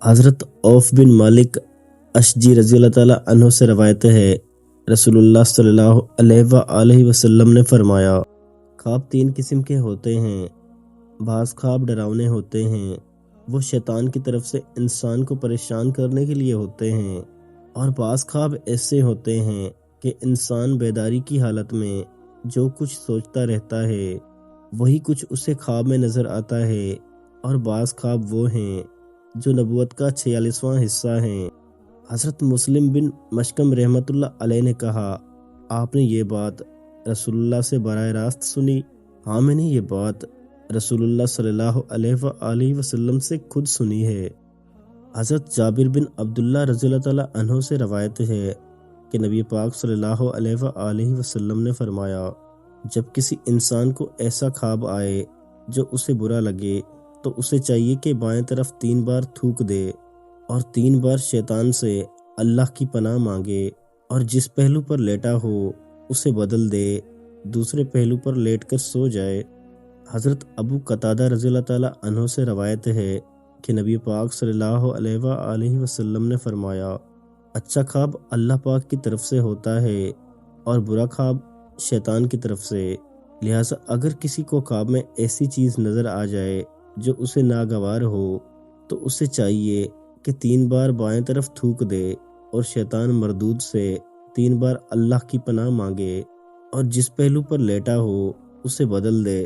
حضرت عوف بن مالک اشجی رضی اللہ تعالیٰ عنہ سے روایت ہے، رسول اللہ صلی اللہ علیہ وآلہ وسلم نے فرمایا، خواب تین قسم کے ہوتے ہیں۔ بعض خواب ڈراؤنے ہوتے ہیں، وہ شیطان کی طرف سے انسان کو پریشان کرنے کے لیے ہوتے ہیں، اور بعض خواب ایسے ہوتے ہیں کہ انسان بیداری کی حالت میں جو کچھ سوچتا رہتا ہے وہی کچھ اسے خواب میں نظر آتا ہے، اور بعض خواب وہ ہیں جو نبوت کا 46واں حصہ ہیں۔ حضرت مسلم بن مشکم رحمۃ اللہ علیہ نے کہا، آپ نے یہ بات رسول اللہ سے براہ راست سنی؟ ہاں، میں نے یہ بات رسول اللہ صلی اللہ علیہ وآلہ وسلم سے خود سنی ہے۔ حضرت جابر بن عبداللہ رضی اللہ تعالیٰ عنہ سے روایت ہے کہ نبی پاک صلی اللہ علیہ وآلہ وسلم نے فرمایا، جب کسی انسان کو ایسا خواب آئے جو اسے برا لگے تو اسے چاہیے کہ بائیں طرف 3 بار تھوک دے اور 3 بار شیطان سے اللہ کی پناہ مانگے، اور جس پہلو پر لیٹا ہو اسے بدل دے، دوسرے پہلو پر لیٹ کر سو جائے۔ حضرت ابو قتادہ رضی اللہ تعالیٰ عنہ سے روایت ہے کہ نبی پاک صلی اللہ علیہ وآلہ وسلم نے فرمایا، اچھا خواب اللہ پاک کی طرف سے ہوتا ہے اور برا خواب شیطان کی طرف سے، لہٰذا اگر کسی کو خواب میں ایسی چیز نظر آ جائے جو اسے ناگوار ہو تو اسے چاہیے کہ 3 بار بائیں طرف تھوک دے اور شیطان مردود سے 3 بار اللہ کی پناہ مانگے، اور جس پہلو پر لیٹا ہو اسے بدل دے۔